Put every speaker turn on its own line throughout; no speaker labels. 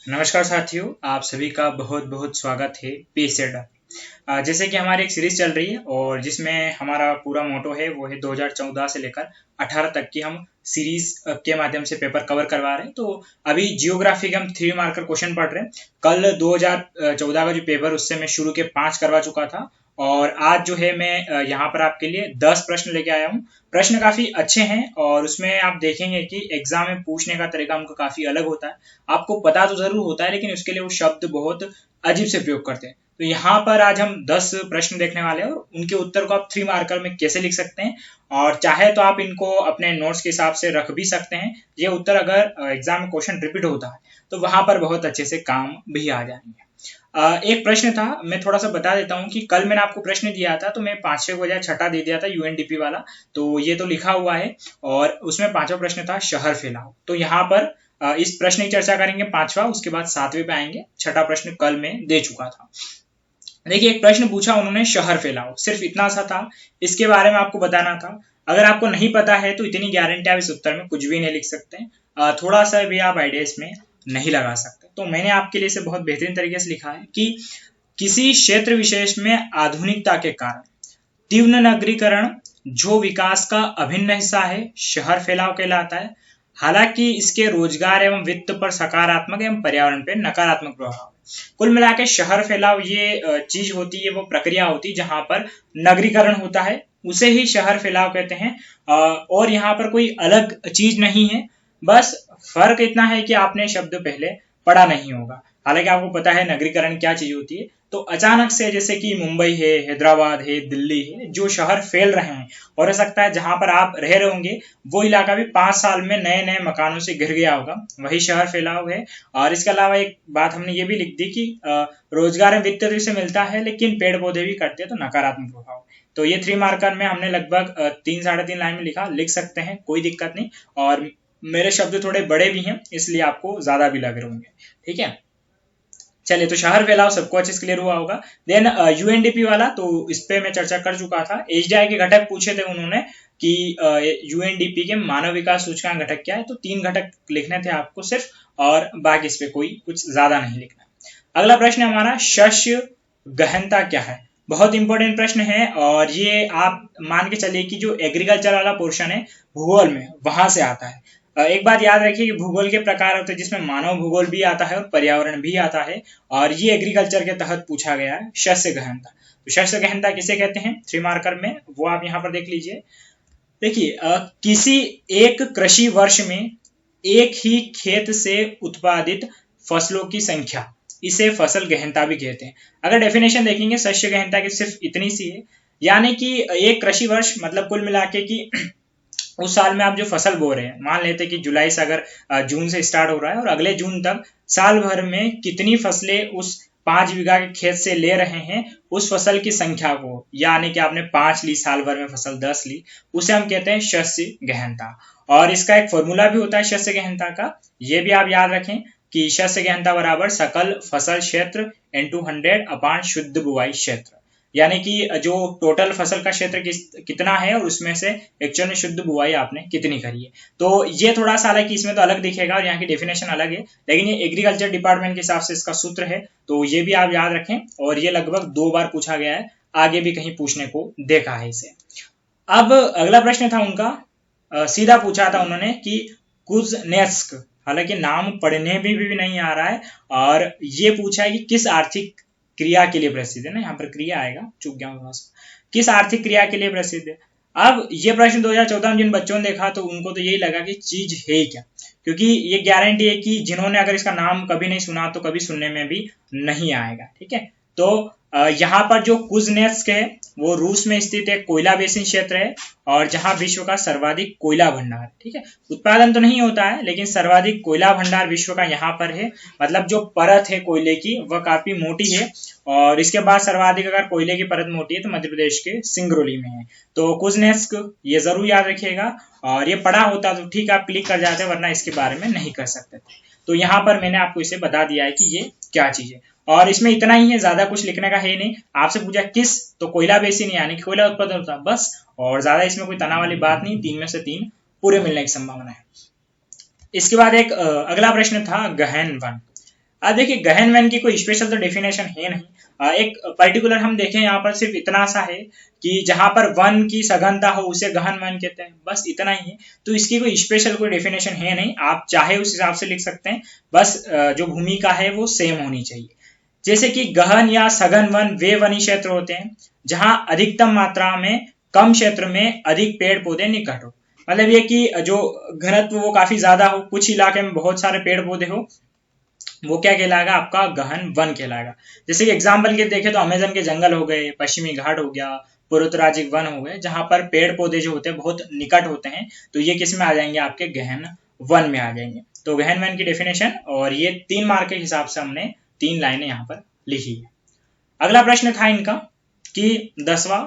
नमस्कार साथियों, आप सभी का बहुत बहुत स्वागत है पेसेडर। जैसे कि हमारी एक सीरीज चल रही है और जिसमें हमारा पूरा मोटो है वो है 2014 से लेकर 18 तक की हम सीरीज के माध्यम से पेपर कवर करवा रहे हैं। तो अभी जियोग्राफी के हम 3 मार्कर क्वेश्चन पढ़ रहे हैं। कल 2014 का जो पेपर उससे मैं शुरू के 5 करवा चुका था और आज जो है मैं यहाँ पर आपके लिए 10 प्रश्न लेके आया हूँ। प्रश्न काफी अच्छे हैं और उसमें आप देखेंगे कि एग्जाम में पूछने का तरीका उनका काफी अलग होता है। आपको पता तो जरूर होता है लेकिन उसके लिए वो शब्द बहुत अजीब से प्रयोग करते हैं। तो यहाँ पर आज हम 10 प्रश्न देखने वाले हैं और उनके उत्तर को आप 3 मार्कर में कैसे लिख सकते हैं और चाहे तो आप इनको अपने नोट्स के हिसाब से रख भी सकते हैं। ये उत्तर अगर एग्जाम में क्वेश्चन रिपीट होता है तो वहां पर बहुत अच्छे से काम भी आ जाएंगे। एक प्रश्न था, मैं थोड़ा सा बता देता हूँ कि कल मैंने आपको प्रश्न दिया था तो मैं 5वें को बजाय छठा दे दिया था यूएनडीपी वाला। तो ये तो लिखा हुआ है और उसमें 5वां प्रश्न था शहर फैलाव। तो यहाँ पर इस प्रश्न की चर्चा करेंगे 5वां, उसके बाद 7वें पे आएंगे। छठा प्रश्न कल में दे चुका था। देखिए, एक प्रश्न पूछा उन्होंने शहर फैलाव, सिर्फ इतना सा था, इसके बारे में आपको बताना था। अगर आपको नहीं पता है तो इतनी गारंटी आप इस उत्तर में कुछ भी नहीं लिख सकते हैं। थोड़ा सा भी आप आइडिया इसमें नहीं लगा सकते। तो मैंने आपके लिए इसे बहुत बेहतरीन तरीके से लिखा है कि किसी क्षेत्र विशेष में आधुनिकता के कारण तीव्र नगरीकरण जो विकास का अभिन्न हिस्सा है शहर फैलाव कहलाता है। हालांकि इसके रोजगार एवं वित्त पर सकारात्मक एवं पर्यावरण पर नकारात्मक प्रभाव। कुल मिला के शहर फैलाव ये चीज होती है, वो प्रक्रिया होती है जहां पर नगरीकरण होता है, उसे ही शहर फैलाव कहते हैं। और यहाँ पर कोई अलग चीज नहीं है, बस फर्क इतना है कि आपने शब्द पहले पढ़ा नहीं होगा। हालांकि आपको पता है नगरीकरण क्या चीज होती है। तो अचानक से जैसे कि मुंबई है, हैदराबाद है, दिल्ली है, जो शहर फैल रहे हैं और हो सकता है जहां पर आप रह रहे होंगे वो इलाका भी 5 साल में नए नए मकानों से घिर गया होगा, वही शहर फैलाव है। और इसके अलावा एक बात हमने ये भी लिख दी कि रोजगार में वित्त से मिलता है लेकिन पेड़ पौधे भी कटते हैं तो नकारात्मक प्रभाव। तो ये 3 मार्कर में हमने लगभग 3 साढ़े 3 लाइन में लिखा, लिख सकते हैं, कोई दिक्कत नहीं। और मेरे शब्द थोड़े बड़े भी हैं इसलिए आपको ज्यादा भी लग रहे होंगे। ठीक है, चलिए, तो शहर फैलाव सबको अच्छे से क्लियर हुआ होगा। देन यूएनडीपी वाला, तो इस पे मैं चर्चा कर चुका था। एचडीआई के घटक पूछे थे उन्होंने कि यूएनडीपी के मानव विकास सूचकांक घटक क्या है। तो 3 घटक लिखने थे आपको सिर्फ, और बाकी इस पे कोई कुछ ज्यादा नहीं लिखना। अगला प्रश्न हमारा, शस्य गहनता क्या है। बहुत इंपॉर्टेंट प्रश्न है और ये आप मान के चलिए कि जो एग्रीकल्चर वाला पोर्शन है भूगोल में वहां से आता है। एक बात याद रखिए कि भूगोल के प्रकार होते हैं जिसमें मानव भूगोल भी आता है और पर्यावरण भी आता है, और ये एग्रीकल्चर के तहत पूछा गया है शस्य गहनता। तो शस्य गहनता किसे कहते हैं 3 मार्कर में, वो आप यहाँ पर देख लीजिए। देखिए, किसी एक कृषि वर्ष में एक ही खेत से उत्पादित फसलों की संख्या, इसे फसल गहनता भी कहते हैं। अगर डेफिनेशन देखेंगे शस्य गहनता की सिर्फ इतनी सी है, यानी कि एक कृषि वर्ष मतलब कुल मिला के कि उस साल में आप जो फसल बो रहे हैं, मान लेते हैं कि जुलाई से अगर जून से स्टार्ट हो रहा है और अगले जून तक साल भर में कितनी फसलें उस 5 बीघा के खेत से ले रहे हैं, उस फसल की संख्या को, यानी कि आपने 5 ली, साल भर में फसल 10 ली, उसे हम कहते हैं शस्य गहनता। और इसका एक फॉर्मूला भी होता है शस्य गहनता का, ये भी आप याद रखें कि शस्य गहनता बराबर सकल फसल क्षेत्र इंटू 100 अपान शुद्ध बुआई क्षेत्र। यानी कि जो टोटल फसल का क्षेत्र कितना है और उसमें से एक्चुअल में शुद्ध बुआई आपने कितनी करी है। तो ये थोड़ा सा हालांकि इसमें तो अलग दिखेगा और यहाँ की डेफिनेशन अलग है, लेकिन ये एग्रीकल्चर डिपार्टमेंट के हिसाब से इसका सूत्र है, तो ये भी आप याद रखें। और ये लगभग 2 बार पूछा गया है, आगे भी कहीं पूछने को देखा है इसे। अब अगला प्रश्न था उनका, सीधा पूछा था उन्होंने कि कुज़नेत्स्क, हालांकि नाम पढ़ने में भी नहीं आ रहा है, और ये पूछा है कि किस आर्थिक क्रिया के लिए प्रसिद्ध है ना, यहाँ पर क्रिया आएगा, चूक गया थोड़ा सा, किस आर्थिक क्रिया के लिए प्रसिद्ध है। अब ये प्रश्न 2014 में जिन बच्चों ने देखा तो उनको तो यही लगा कि चीज है क्या, क्योंकि ये गारंटी है कि जिन्होंने अगर इसका नाम कभी नहीं सुना तो कभी सुनने में भी नहीं आएगा। ठीक है, तो यहाँ पर जो कुज़नेत्स्क है वो रूस में स्थित एक कोयला बेसिन क्षेत्र है और जहां विश्व का सर्वाधिक कोयला भंडार, ठीक है, उत्पादन तो नहीं होता है लेकिन सर्वाधिक कोयला भंडार विश्व का यहाँ पर है। मतलब जो परत है कोयले की वह काफी मोटी है, और इसके बाद सर्वाधिक अगर कोयले की परत मोटी है तो मध्य प्रदेश के सिंगरौली में है। तो कुज़नेत्स्क ये जरूर याद रखिएगा, और ये पढ़ा होता तो ठीक आप क्लिक कर जाते, वरना इसके बारे में नहीं कर सकते थे। तो यहाँ पर मैंने आपको इसे बता दिया है कि ये क्या चीज है, और इसमें इतना ही है, ज्यादा कुछ लिखने का है नहीं। आपसे पूछा किस, तो कोयला बेसिन यानी कोयला उत्पादन होता बस, और ज्यादा इसमें कोई तनाव वाली बात नहीं। 3 में से 3 पूरे मिलने की संभावना है। इसके बाद एक अगला प्रश्न था गहन वन। देखिए गहन वैन की कोई स्पेशल तो डेफिनेशन है नहीं। एक पर्टिकुलर हम देखें यहाँ पर सिर्फ इतना सा है कि जहां पर वन की सघनता हो उसे गहन वन कहते हैं, बस इतना ही है। तो इसकी कोई स्पेशल कोई डेफिनेशन है नहीं, आप चाहे उस हिसाब से लिख सकते हैं, बस जो भूमिका है वो सेम होनी चाहिए। जैसे कि गहन या सघन वन वे वनी क्षेत्र होते हैं जहां अधिकतम मात्रा में कम क्षेत्र में अधिक पेड़ पौधे निकट हो। मतलब ये कि जो घनत्व वो काफी ज्यादा हो, कुछ इलाके में बहुत सारे पेड़ पौधे हो, वो क्या कहलाएगा, आपका गहन वन कहलाएगा। जैसे कि एग्जाम्पल के देखें तो अमेजन के जंगल हो गए, पश्चिमी घाट हो गया, पूर्वोत्तराजिक वन हो गए, जहां पर पेड़ पौधे जो होते हैं बहुत निकट होते हैं, तो ये किस में आ जाएंगे, आपके गहन वन में आ जाएंगे। तो गहन वन की डेफिनेशन, और ये 3 मार्क के हिसाब से हमने 3 लाइनें यहाँ पर लिखी है। अगला प्रश्न था इनका कि 10वां,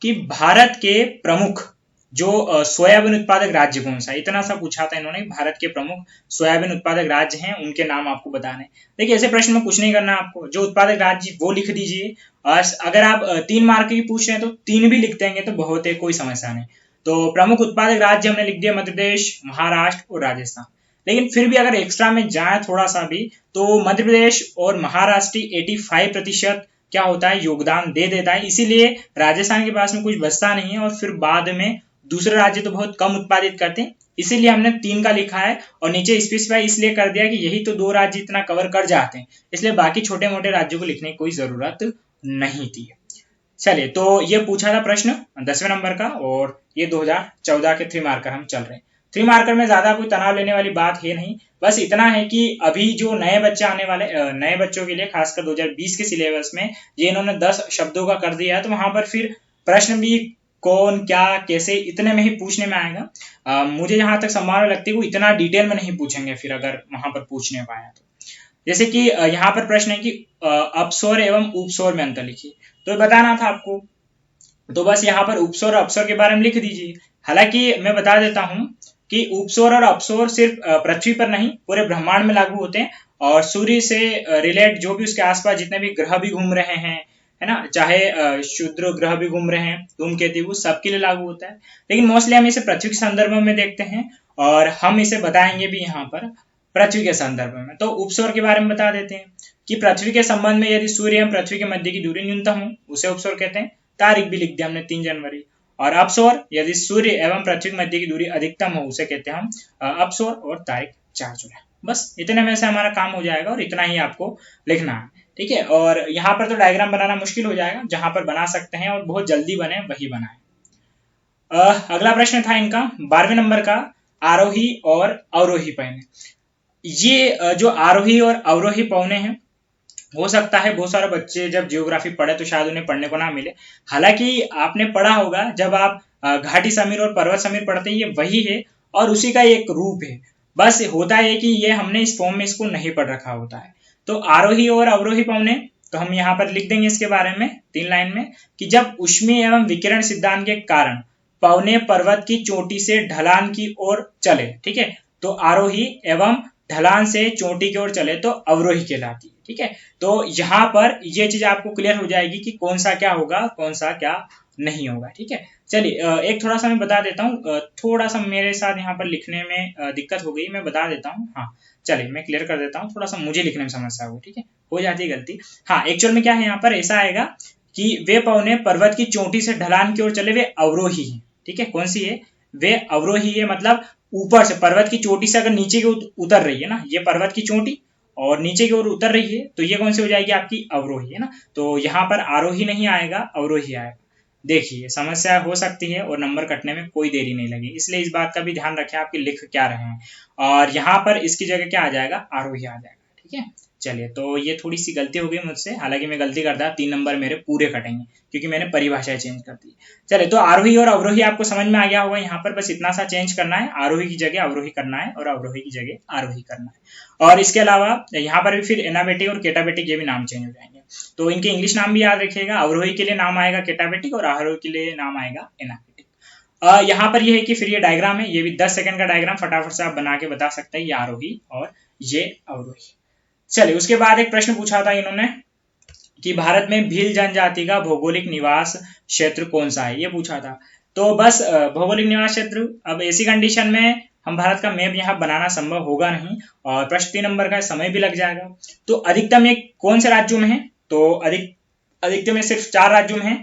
कि भारत के प्रमुख जो सोयाबीन उत्पादक राज्य कौन सा, इतना सा पूछा था इन्होंने। भारत के प्रमुख सोयाबीन उत्पादक राज्य हैं, उनके नाम आपको बताने। देखिए ऐसे प्रश्न में कुछ नहीं करना आपको, जो उत्पादक राज्य वो लिख दीजिए। अगर आप 3 मार्क की पूछ रहे हैं तो 3 भी लिख देंगे तो बहुत है, कोई समस्या नहीं। तो प्रमुख उत्पादक राज्य हमने लिख दिया मध्य प्रदेश, महाराष्ट्र और राजस्थान। लेकिन फिर भी अगर एक्स्ट्रा में जाए थोड़ा सा भी, तो मध्य प्रदेश और महाराष्ट्र 85% क्या होता है, योगदान दे देता है। इसीलिए राजस्थान के पास में कुछ बचता नहीं है, और फिर बाद में दूसरे राज्य तो बहुत कम उत्पादित करते हैं, इसीलिए हमने 3 का लिखा है। और नीचे स्पेसिफाई इसलिए कर दिया कि यही तो 2 राज्य इतना कवर कर जाते हैं, इसलिए बाकी छोटे मोटे राज्यों को लिखने की कोई जरूरत नहीं थी। चलिए, तो ये पूछा था प्रश्न 10वें नंबर का, और ये 2014 के 3 मार्कर हम चल रहे हैं। 3 मार्कर में ज्यादा कोई तनाव लेने वाली बात है नहीं, बस इतना है कि अभी जो नए बच्चे आने वाले, नए बच्चों के लिए खासकर 2020 के सिलेबस में ये इन्होंने 10 शब्दों का कर दिया है, तो वहां पर फिर प्रश्न भी कौन क्या कैसे इतने में ही पूछने में आएगा। मुझे जहां तक संभावना लगती है वो इतना डिटेल में नहीं पूछेंगे फिर, अगर वहां पर पूछने पाया तो। जैसे कि यहाँ पर प्रश्न है कि अपस्वर एवं उपस्वर में अंतर लिखिए, तो बताना था आपको, तो बस यहाँ पर उपस्वर और अपस्वर के बारे में लिख दीजिए। हालांकि मैं बता देता हूँ कि उपस्वर और अपस्वर सिर्फ पृथ्वी पर नहीं पूरे ब्रह्मांड में लागू होते हैं, और सूर्य से रिलेट जो भी उसके आसपास जितने भी ग्रह भी घूम रहे हैं, है ना, चाहे क्षुद्र ग्रह भी घूम रहे हैं, धूमकेतु, सबके लिए लागू होता है। लेकिन मोस्टली हम इसे पृथ्वी के संदर्भ में देखते हैं, और हम इसे बताएंगे भी यहाँ पर पृथ्वी के संदर्भ में। तो उपस्वर के बारे में बता देते हैं कि पृथ्वी के संबंध में यदि सूर्य एवं पृथ्वी के मध्य की दूरी न्यूनतम हो उसे उपस्वर कहते हैं। तारीख भी लिख दिया हमने 3 जनवरी। और अपस्वर यदि सूर्य एवं पृथ्वी के मध्य की दूरी अधिकतम हो उसे कहते हैं हम अपस्वर, और तारीख 4 जुलाई। बस इतने में से हमारा काम हो जाएगा, और इतना ही आपको लिखना है, ठीक है। और यहाँ पर तो डायग्राम बनाना मुश्किल हो जाएगा, जहां पर बना सकते हैं और बहुत जल्दी बने वही बनाए। अगला प्रश्न था इनका 12वें नंबर का, आरोही और अवरोही पौने। ये जो आरोही और अवरोही पौने हैं, हो सकता है बहुत सारे बच्चे जब जियोग्राफी पढ़े तो शायद उन्हें पढ़ने को ना मिले। हालांकि आपने पढ़ा होगा, जब आप घाटी समीर और पर्वत समीर पढ़ते हैं, ये वही है और उसी का एक रूप है। बस होता है कि ये हमने इस फॉर्म में इसको नहीं पढ़ रखा होता है। तो आरोही और अवरोही पौने, तो हम यहाँ पर लिख देंगे इसके बारे में 3 लाइन में कि जब ऊष्मीय एवं विकिरण सिद्धांत के कारण पौने पर्वत की चोटी से ढलान की ओर चले, ठीक है, तो आरोही एवं ढलान से चोटी की ओर चले तो अवरोही कहलाती है, ठीक है। तो यहाँ पर ये चीज आपको क्लियर हो जाएगी कि कौन सा क्या होगा, कौन सा क्या नहीं होगा, ठीक है। चलिए एक थोड़ा सा मैं बता देता हूँ, थोड़ा सा मेरे साथ यहाँ पर लिखने में दिक्कत हो गई, मैं बता देता हूँ। हाँ चलिए मैं क्लियर कर देता हूँ, थोड़ा सा मुझे लिखने में समस्या हो, ठीक है, हो जाती है गलती। हाँ एक्चुअल में क्या है, यहाँ पर ऐसा आएगा कि वे पौने पर्वत की चोटी से ढलान की ओर चले, वे अवरोही है, ठीक है। कौन सी है, वे अवरोही है, मतलब ऊपर से पर्वत की चोटी से अगर नीचे की उतर रही है ना, ये पर्वत की चोटी और नीचे की ओर उतर रही है, तो ये कौन सी हो जाएगी, आपकी अवरोही, है ना। तो यहाँ पर आरोही नहीं आएगा, अवरोही आएगा। देखिए समस्या हो सकती है और नंबर कटने में कोई देरी नहीं लगी, इसलिए इस बात का भी ध्यान रखें आपके लिख क्या रहे हैं। और यहाँ पर इसकी जगह क्या आ जाएगा, आरोही आ जाएगा, ठीक है। चलिए, तो ये थोड़ी सी गलती हो गई मुझसे, हालांकि मैं गलती करता 3 नंबर मेरे पूरे कटेंगे क्योंकि मैंने परिभाषा चेंज कर दी। चलिए, तो आरोही और अवरोही आपको समझ में आ गया होगा। यहाँ पर बस इतना सा चेंज करना है, आरोही की जगह अवरोही करना है और अवरोही की जगह आरोही करना है। और इसके अलावा यहाँ पर भी फिर एनाबेटिक और केटाबेटिक ये भी नाम चेंज हो जाएंगे, तो इनके इंग्लिश नाम भी याद रखिएगा। अवरोही के लिए नाम आएगा केटाबेटिक और आरोही के लिए नाम आएगा एनाबेटिक। यहाँ पर ये है कि फिर ये डायग्राम है, ये भी 10 सेकंड का डायग्राम फटाफट से आप बना के बता सकते हैं, ये आरोही और ये अवरोही। चलिए, उसके बाद एक प्रश्न पूछा था इन्होंने कि भारत में भील जनजाति का भौगोलिक निवास क्षेत्र कौन सा है, ये पूछा था। तो बस भौगोलिक निवास क्षेत्र, अब ऐसी कंडीशन में हम भारत का मैप यहाँ बनाना संभव होगा नहीं, और प्रश्न 3 नंबर का समय भी लग जाएगा। तो अधिकतम ये कौन से राज्यों में है? तो अधिकतम ये सिर्फ 4 राज्यों में है,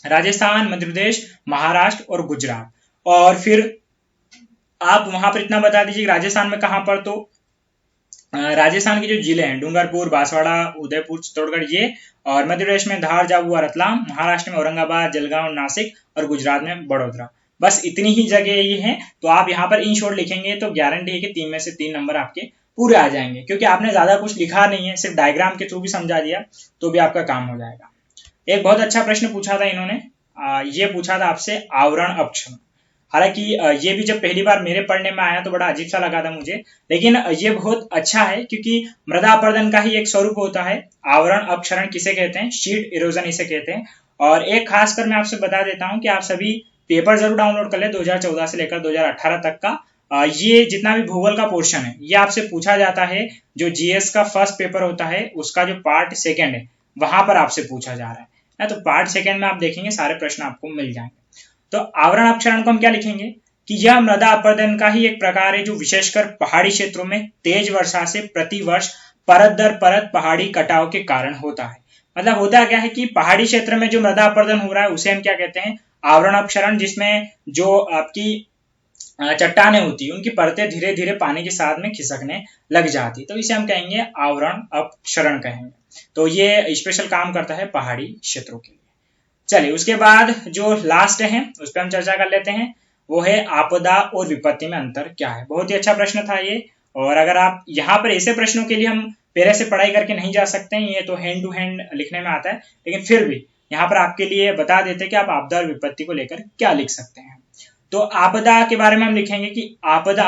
राजस्थान, मध्य प्रदेश, महाराष्ट्र और गुजरात। और फिर आप वहां पर इतना बता दीजिए राजस्थान में कहां पर, तो राजस्थान के जो जिले हैं डूंगरपुर, बांसवाड़ा, उदयपुर, चित्तौड़गढ़ ये, और मध्य प्रदेश में धार, झाबुआ, रतलाम, महाराष्ट्र में औरंगाबाद, जलगांव, नासिक, और गुजरात में बड़ोदरा। बस इतनी ही जगह ये है। तो आप यहाँ पर इन शॉर्ट लिखेंगे तो गारंटी है कि 3 में से 3 नंबर आपके पूरे आ जाएंगे, क्योंकि आपने ज्यादा कुछ लिखा नहीं है, सिर्फ डायग्राम के थ्रू भी समझा दिया तो भी आपका काम हो जाएगा। एक बहुत अच्छा प्रश्न पूछा था इन्होंने, ये पूछा था आपसे आवरण अपक्षरण। हालांकि ये भी जब पहली बार मेरे पढ़ने में आया तो बड़ा अजीब सा लगा था मुझे, लेकिन ये बहुत अच्छा है क्योंकि मृदा अपरदन का ही एक स्वरूप होता है। आवरण अपक्षरण किसे कहते हैं? शीट इरोजन इसे कहते हैं। और एक खासकर मैं आपसे बता देता हूं कि आप सभी पेपर जरूर डाउनलोड कर ले 2014 से लेकर 2018 तक का। ये जितना भी भूगोल का पोर्शन है ये आपसे पूछा जाता है। जो जीएस का फर्स्ट पेपर होता है उसका जो पार्ट सेकेंड है वहां पर आपसे पूछा जा रहा है। तो पार्ट सेकेंड में आप देखेंगे सारे प्रश्न आपको मिल जाएंगे। तो आवरण अपक्षरण को हम क्या लिखेंगे कि यह मृदा अपरदन का ही एक प्रकार है जो विशेषकर पहाड़ी क्षेत्रों में तेज वर्षा से प्रतिवर्ष परत दर परत पहाड़ी कटाव के कारण होता है। मतलब होता क्या है कि पहाड़ी क्षेत्र में जो मृदा अपरदन हो रहा है उसे हम क्या कहते हैं? आवरण अपक्षरण, जिसमें जो आपकी चट्टानें होती है उनकी परतें धीरे धीरे पानी के साथ में खिसकने लग जाती, तो इसे हम कहेंगे आवरण अपक्षरण कहेंगे। तो ये स्पेशल काम करता है पहाड़ी क्षेत्रों के लिए। चलिए उसके बाद जो लास्ट है उस पर हम चर्चा कर लेते हैं, वो है आपदा और विपत्ति में अंतर क्या है। बहुत ही अच्छा प्रश्न था ये, और अगर आप यहाँ पर ऐसे प्रश्नों के लिए हम पहले से पढ़ाई करके नहीं जा सकते हैं, ये तो हैंड टू हैंड लिखने में आता है, लेकिन फिर भी यहाँ पर आपके लिए बता देते हैं कि आप आपदा और विपत्ति को लेकर क्या लिख सकते हैं। तो आपदा के बारे में हम लिखेंगे कि आपदा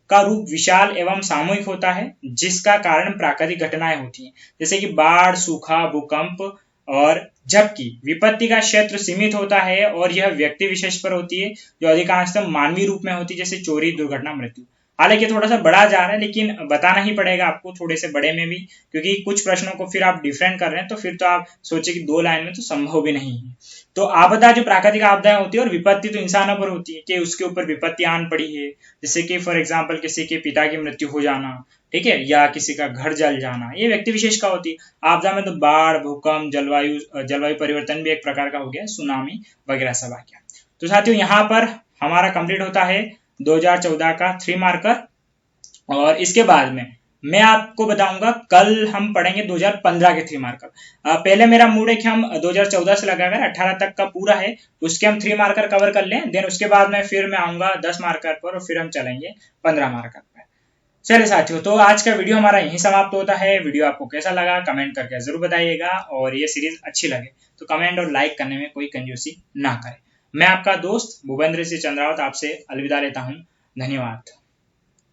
का रूप विशाल एवं सामूहिक होता है जिसका कारण प्राकृतिक घटनाएं होती हैं, जैसे कि बाढ़, सूखा, भूकंप। और जबकि विपत्ति का क्षेत्र सीमित होता है और यह व्यक्ति विशेष पर होती है जो अधिकांशतः मानवीय रूप में होती है, जैसे चोरी, दुर्घटना, मृत्यु। हालांकि थोड़ा सा बड़ा जा रहा है लेकिन बताना ही पड़ेगा आपको थोड़े से बड़े में भी, क्योंकि कुछ प्रश्नों को फिर आप डिफरेंट कर रहे हैं तो फिर तो आप सोचे कि 2 लाइन में तो संभव भी नहीं है। तो आपदा जो प्राकृतिक आपदाएं होती है, और विपत्ति तो इंसानों पर होती है कि उसके ऊपर विपत्ति आन पड़ी है, जैसे कि फॉर एग्जाम्पल किसी के पिता की मृत्यु हो जाना, ठीक है, या किसी का घर जल जाना, ये व्यक्ति विशेष का होती है। आपदा में तो बाढ़, भूकंप, जलवायु परिवर्तन भी एक प्रकार का हो गया, सुनामी वगैरह सब आ गया। तो साथियों यहाँ पर हमारा कंप्लीट होता है 2014 का 3 मार्कर, और इसके बाद में मैं आपको बताऊंगा कल हम पढ़ेंगे 2015 के 3 मार्कर। पहले मेरा मूड है कि हम 2014 से लगाकर 18 तक का पूरा है उसके हम 3 मार्कर कवर कर लें, देन उसके बाद में फिर मैं आऊंगा 10 मार्कर पर, और फिर हम चलेंगे 15 मार्कर पर। चलिए साथियों, तो आज का वीडियो हमारा यहीं समाप्त होता है। वीडियो आपको कैसा लगा कमेंट करके जरूर बताइएगा, और ये सीरीज अच्छी लगे तो कमेंट और लाइक करने में कोई कंजूसी ना करें। मैं आपका दोस्त भूपेंद्र सिंह चंद्रावत आपसे अलविदा लेता हूँ। धन्यवाद।